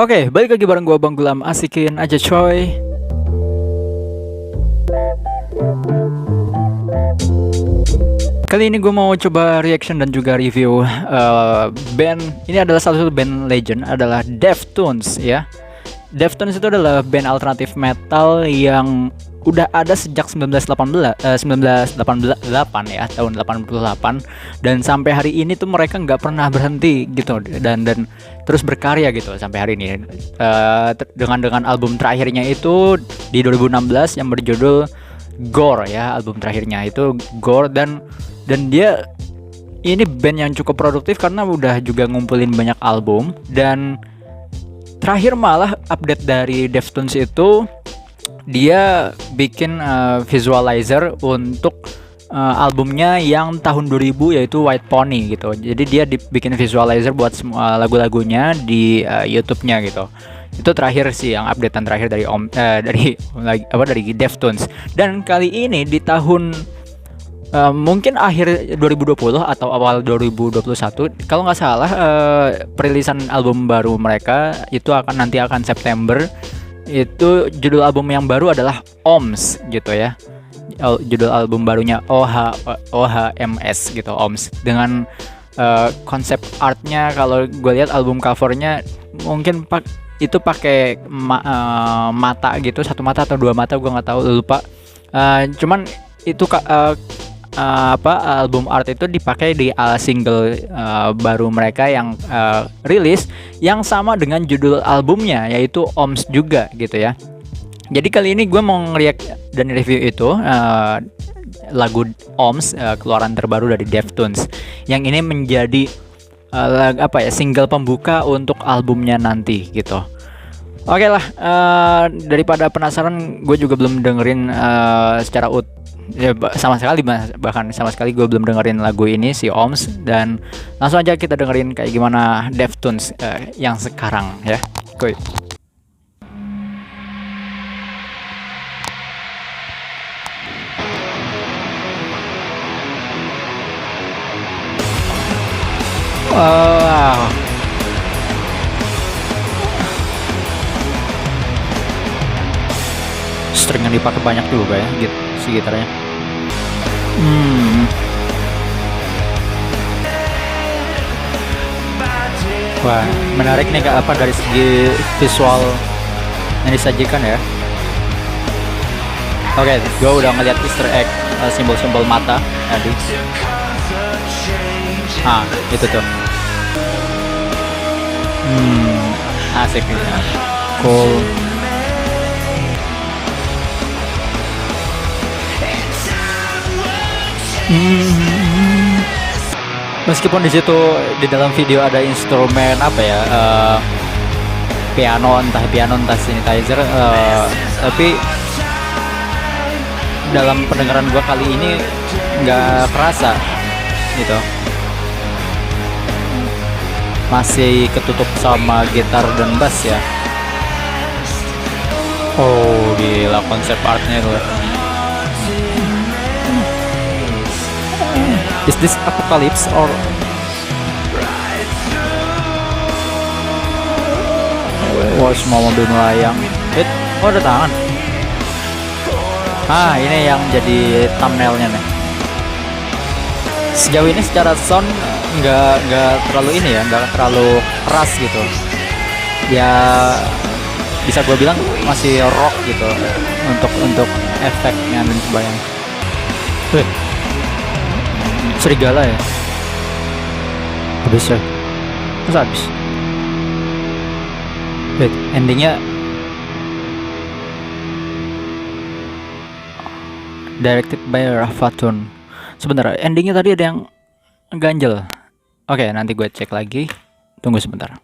Oke, balik lagi bareng gua Bang Gulam, asikin aja coy. Kali ini gue mau coba reaction dan juga review band. Ini adalah salah satu band legend, adalah Deftones ya. Deftones itu adalah band alternatif metal yang udah ada sejak 1988 ya, tahun 88, dan sampai hari ini tuh mereka nggak pernah berhenti gitu, dan terus berkarya gitu sampai hari ini. Dengan album terakhirnya itu di 2016 yang berjudul Gore ya, album terakhirnya itu Gore, dan dia ini band yang cukup produktif karena udah juga ngumpulin banyak album. Dan terakhir malah update dari Deftones itu dia bikin visualizer untuk albumnya yang tahun 2000 yaitu White Pony gitu. Jadi dia bikin visualizer buat semua lagu-lagunya di YouTube-nya gitu. Itu terakhir sih yang updatean terakhir dari dari Deftones. Dan kali ini di tahun mungkin akhir 2020 atau awal 2021 kalau nggak salah, perilisan album baru mereka itu nanti akan September. Itu judul album yang baru adalah OMS gitu ya. Judul album barunya OHMS gitu, OMS, dengan konsep artnya kalau gue lihat album covernya mungkin itu pakai mata gitu, satu mata atau dua mata, gue nggak tahu, lupa. Cuman itu album art itu dipakai di single baru mereka yang rilis yang sama dengan judul albumnya, yaitu OMS juga gitu ya. Jadi kali ini gue mau nge-react dan review itu lagu OMS, keluaran terbaru dari Deftones, yang ini menjadi single pembuka untuk albumnya nanti gitu. Oke lah, daripada penasaran, gue juga belum dengerin secara bahkan sama sekali gue belum dengerin lagu ini, si OMS, dan langsung aja kita dengerin kayak gimana Deftones yang sekarang ya. Kuy. Wow. String yang dipakai banyak juga ya, gitu, si gitarnya. Wah, menarik nih dari segi visual yang disajikan ya. Oke, gue udah ngeliat Easter egg, simbol-simbol mata tadi. Itu tuh. Asik nih. Cool. Meskipun di situ di dalam video ada instrumen piano entah synthesizer, tapi dalam pendengaran gua kali ini nggak kerasa gitu, masih ketutup sama gitar dan bass ya. Oh gila, konsep artnya tuh. Is this apocalypse or semua mobil melayang? Ada tangan. Ini yang jadi thumbnailnya nih. Sejauh ini secara sound nggak terlalu nggak terlalu keras gitu. Ya bisa gue bilang masih rock gitu untuk efeknya dan sebagainya. Serigala ya, habis ya, habis. Endingnya directed by Rafatun. Sebentar, endingnya tadi ada yang ganjel. Oke, nanti gue cek lagi. Tunggu sebentar.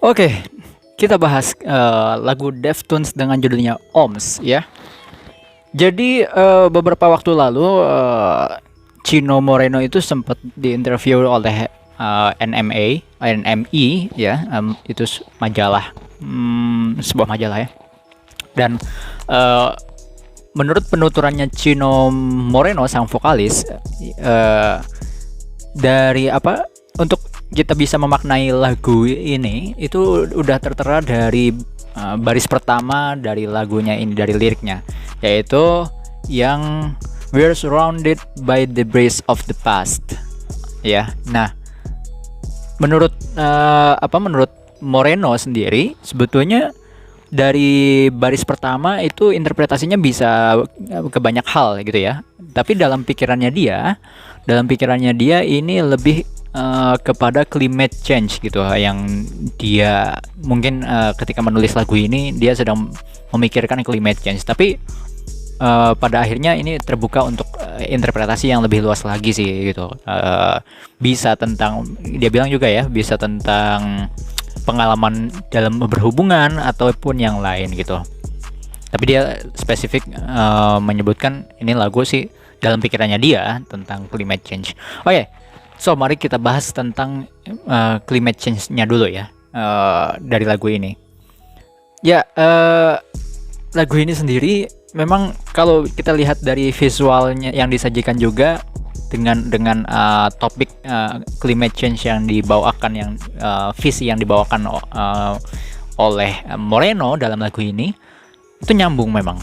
Oke. Kita bahas lagu Deftones dengan judulnya OMS ya. Jadi beberapa waktu lalu Chino Moreno itu sempat diinterview oleh NME ya, itu majalah, sebuah majalah ya. Dan menurut penuturannya Chino Moreno sang vokalis, eh, dari apa untuk kita bisa memaknai lagu ini itu udah tertera dari baris pertama dari lagunya ini, dari liriknya, yaitu yang "We're surrounded by the breeze of the past." Ya, nah menurut menurut Moreno sendiri sebetulnya dari baris pertama itu interpretasinya bisa ke banyak hal gitu ya. Tapi dalam pikirannya dia ini lebih kepada climate change gitu, yang dia mungkin ketika menulis lagu ini dia sedang memikirkan climate change. Tapi pada akhirnya ini terbuka untuk interpretasi yang lebih luas lagi sih gitu. Bisa tentang, dia bilang juga ya, bisa tentang pengalaman dalam berhubungan ataupun yang lain gitu. Tapi dia spesifik menyebutkan ini lagu sih dalam pikirannya dia tentang climate change. Oke, so mari kita bahas tentang climate change-nya dulu ya, dari lagu ini. Ya, lagu ini sendiri memang kalau kita lihat dari visualnya yang disajikan juga dengan topik climate change yang dibawakan, yang visi yang dibawakan oleh Moreno dalam lagu ini, itu nyambung memang.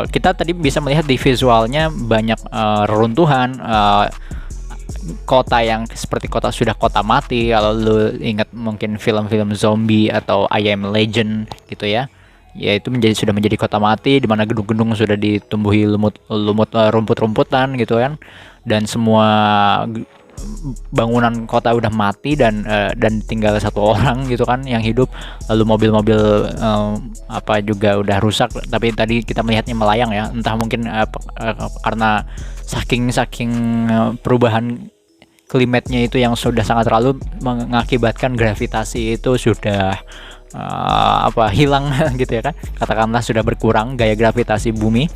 Kita tadi bisa melihat di visualnya banyak reruntuhan, kota yang seperti sudah kota mati. Kalau lu ingat mungkin film-film zombie atau I Am Legend gitu ya, itu sudah menjadi kota mati di mana gedung-gedung sudah ditumbuhi rumput-rumputan gitu kan, dan semua bangunan kota udah mati dan tinggal satu orang gitu kan yang hidup. Lalu mobil-mobil juga udah rusak, tapi tadi kita melihatnya melayang ya, entah mungkin karena saking perubahan klimatnya itu yang sudah sangat terlalu mengakibatkan gravitasi itu sudah hilang gitu ya kan, katakanlah sudah berkurang gaya gravitasi bumi,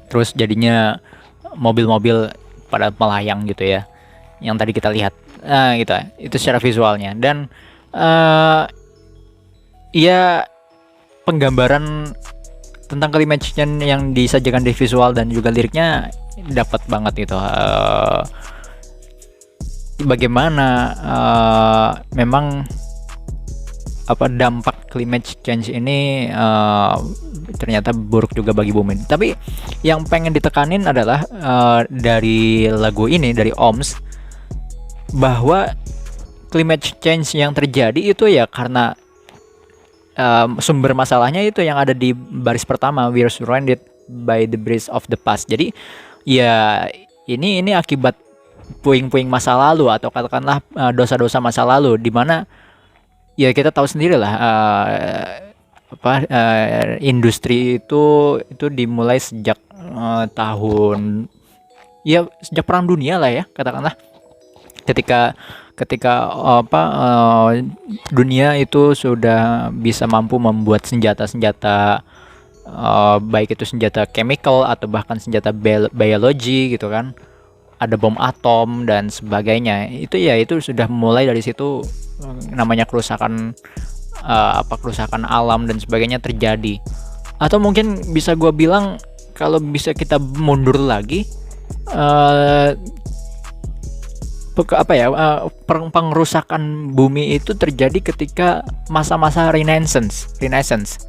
terus jadinya mobil-mobil pada melayang gitu ya, yang tadi kita lihat gitu. Itu secara visualnya. Dan ya penggambaran tentang climate change yang disajikan di visual dan juga liriknya dapat banget gitu. Bagaimana memang dampak climate change ini ternyata buruk juga bagi bumi. Tapi yang pengen ditekanin adalah dari lagu ini, dari OMS, bahwa climate change yang terjadi itu ya karena sumber masalahnya itu yang ada di baris pertama, "We're surrounded by the breeze of the past." Jadi ya ini akibat puing-puing masa lalu, atau katakanlah dosa-dosa masa lalu, di mana ya kita tahu sendiri lah industri itu dimulai sejak sejak Perang Dunia lah ya, katakanlah, ketika dunia itu sudah bisa mampu membuat senjata-senjata, baik itu senjata chemical atau bahkan senjata biologi gitu kan, ada bom atom dan sebagainya. Itu sudah mulai dari situ namanya kerusakan alam dan sebagainya terjadi. Atau mungkin bisa gua bilang, kalau bisa kita mundur lagi, pengerusakan bumi itu terjadi ketika masa-masa Renaissance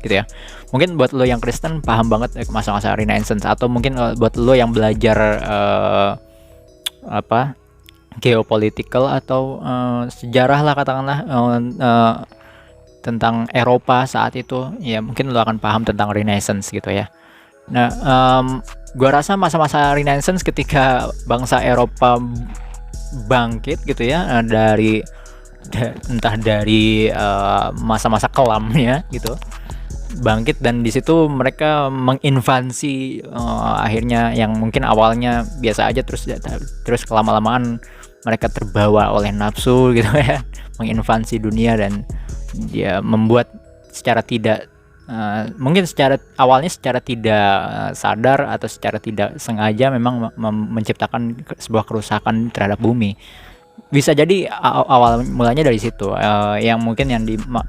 gitu ya. Mungkin buat lo yang Kristen paham banget masa-masa Renaissance, atau mungkin buat lo yang belajar geopolitical atau sejarah lah, katakanlah, tentang Eropa saat itu, ya mungkin lo akan paham tentang Renaissance gitu ya. Nah, gua rasa masa-masa Renaissance ketika bangsa Eropa bangkit gitu ya, entah dari masa-masa kelamnya gitu, bangkit, dan di situ mereka menginvasi, akhirnya yang mungkin awalnya biasa aja, terus kelama-lamaan mereka terbawa oleh nafsu gitu ya, menginvasi dunia, dan dia membuat secara tidak awalnya secara tidak sadar atau secara tidak sengaja memang menciptakan sebuah kerusakan terhadap bumi. bisa jadi awal mulanya dari situ, yang mungkin yang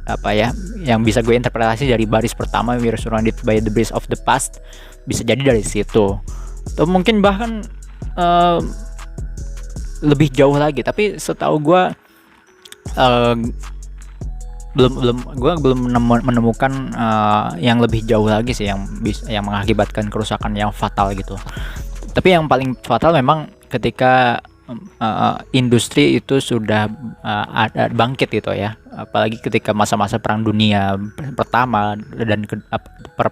apa ya, yang bisa gue interpretasi dari baris pertama We're Surrounded by the Breeze of the Past, bisa jadi dari situ. Atau mungkin bahkan lebih jauh lagi, tapi setahu gue belum menemukan yang lebih jauh lagi sih yang mengakibatkan kerusakan yang fatal gitu. Tapi yang paling fatal memang ketika industri itu sudah ada bangkit gitu ya, apalagi ketika masa-masa Perang Dunia Pertama dan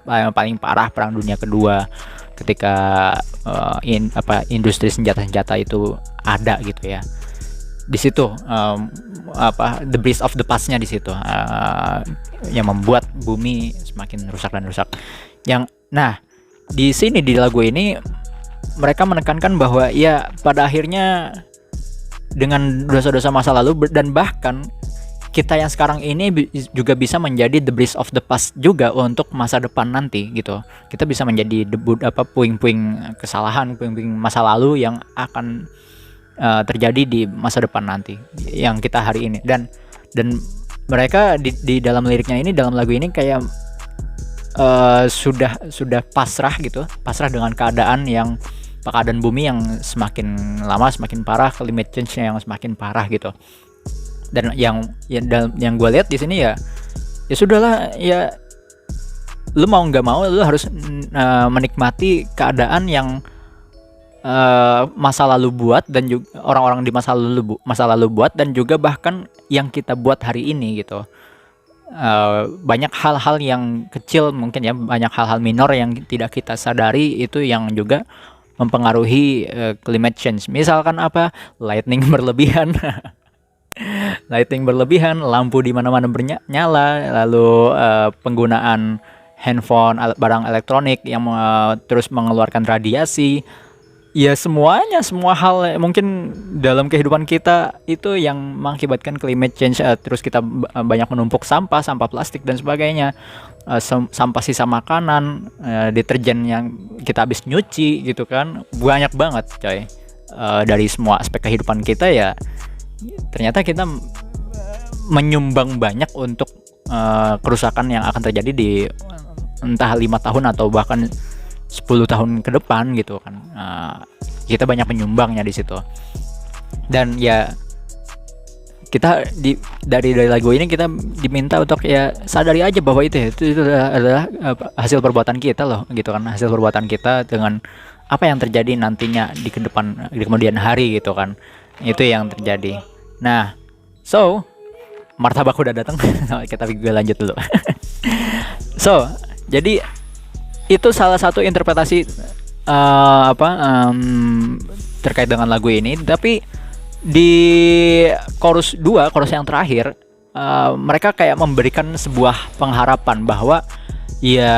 yang paling parah Perang Dunia Kedua, ketika industri senjata-senjata itu ada gitu ya. Di situ the breeze of the past-nya di situ, yang membuat bumi semakin rusak dan rusak. Nah, di sini di lagu ini mereka menekankan bahwa ya pada akhirnya dengan dosa-dosa masa lalu dan bahkan kita yang sekarang ini juga bisa menjadi the breeze of the past juga untuk masa depan nanti gitu. Kita bisa menjadi puing-puing kesalahan, puing-puing masa lalu yang akan terjadi di masa depan nanti yang kita hari ini. Dan mereka di dalam liriknya ini, dalam lagu ini kayak sudah pasrah gitu, pasrah dengan keadaan bumi yang semakin lama semakin parah, climate change yang semakin parah gitu. Dan yang gue lihat di sini ya sudahlah, ya lu mau nggak mau lu harus menikmati keadaan yang masa lalu buat, dan juga orang-orang di masa lalu buat, dan juga bahkan yang kita buat hari ini gitu. Banyak hal-hal yang kecil mungkin ya, banyak hal-hal minor yang tidak kita sadari itu yang juga mempengaruhi climate change. Misalkan lightning berlebihan, lampu di mana-mana bernyala, lalu penggunaan handphone, barang elektronik yang terus mengeluarkan radiasi. Ya semua hal mungkin dalam kehidupan kita itu yang mengakibatkan climate change. Terus kita banyak menumpuk sampah plastik dan sebagainya, sampah sisa makanan, deterjen yang kita habis nyuci gitu kan, banyak banget coy. Dari semua aspek kehidupan kita ya ternyata kita menyumbang banyak untuk kerusakan yang akan terjadi di entah 5 tahun atau bahkan 10 tahun ke depan gitu kan. Kita banyak menyumbangnya di situ. Dan ya kita dari lagu ini kita diminta untuk ya sadari aja bahwa itu adalah hasil perbuatan kita loh gitu kan, hasil perbuatan kita dengan apa yang terjadi nantinya di kemudian hari gitu kan. Itu yang terjadi. Nah, so martabak udah datang. Kita gue lanjut dulu. So, jadi itu salah satu interpretasi terkait dengan lagu ini. Tapi di chorus yang terakhir, mereka kayak memberikan sebuah pengharapan bahwa ya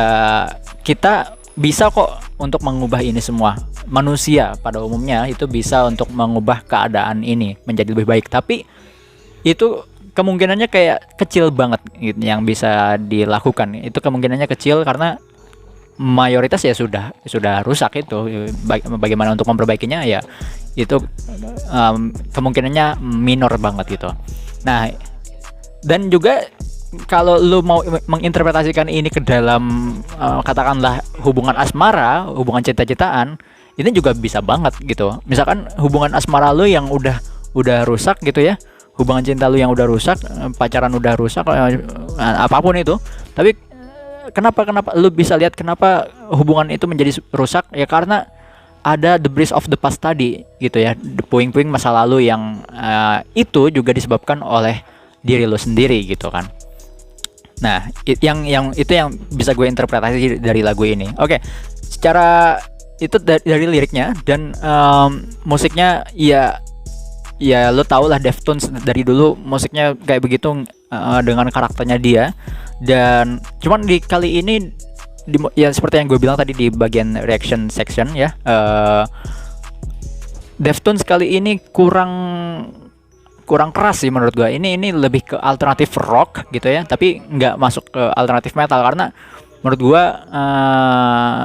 kita bisa kok untuk mengubah ini semua. Manusia pada umumnya itu bisa untuk mengubah keadaan ini menjadi lebih baik, tapi itu kemungkinannya kayak kecil banget gitu yang bisa dilakukan. Itu kemungkinannya kecil karena mayoritas ya sudah rusak itu. Bagaimana untuk memperbaikinya ya itu kemungkinannya minor banget gitu. Nah, dan juga kalau lu mau menginterpretasikan ini ke dalam katakanlah hubungan asmara, hubungan cinta-cintaan, ini juga bisa banget gitu. Misalkan hubungan asmara lu yang udah rusak gitu ya, hubungan cinta lu yang udah rusak, pacaran udah rusak, apapun itu. Tapi kenapa lu bisa lihat kenapa hubungan itu menjadi rusak? Ya karena ada the breeze of the past tadi gitu ya, puing-puing masa lalu yang itu juga disebabkan oleh diri lu sendiri gitu kan. Nah, yang bisa gue interpretasi dari lagu ini. Oke, secara itu dari liriknya dan musiknya ya lo tau lah Deftones dari dulu musiknya kayak begitu, dengan karakternya dia. Dan cuman di kali ini ya seperti yang gue bilang tadi di bagian reaction section ya, Deftones kali ini kurang keras sih menurut gue. Ini lebih ke alternatif rock gitu ya, tapi nggak masuk ke alternatif metal karena menurut gua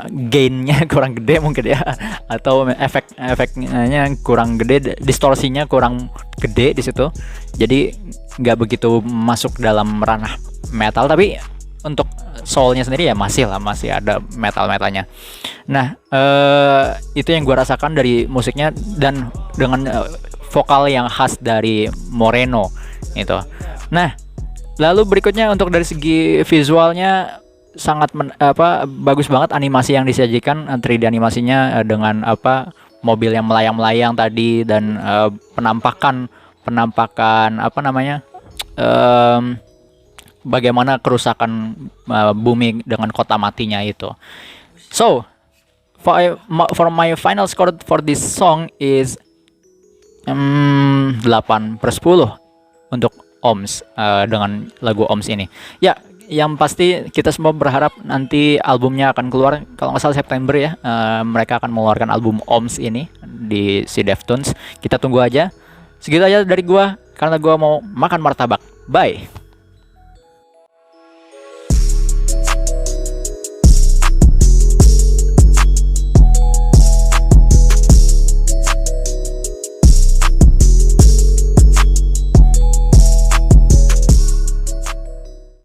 gainnya kurang gede mungkin ya, atau efeknya kurang gede, distorsinya kurang gede di situ, jadi nggak begitu masuk dalam ranah metal. Tapi untuk soulnya sendiri ya masih lah, masih ada metalnya. Nah, itu yang gua rasakan dari musiknya, dan dengan vokal yang khas dari Moreno itu. Nah, lalu berikutnya untuk dari segi visualnya sangat bagus banget animasi yang disajikan, 3D animasinya, dengan mobil yang melayang-melayang tadi, dan penampakan apa namanya, bagaimana kerusakan bumi dengan kota matinya itu. So for my final score for this song is 8/10 untuk OMS, dengan lagu OMS ini. Ya, yang pasti kita semua berharap nanti albumnya akan keluar, kalau nggak salah September ya. Mereka akan mengeluarkan album OMS ini di si Deftones. Kita tunggu aja. Segitu aja dari gua, karena gua mau makan martabak. Bye.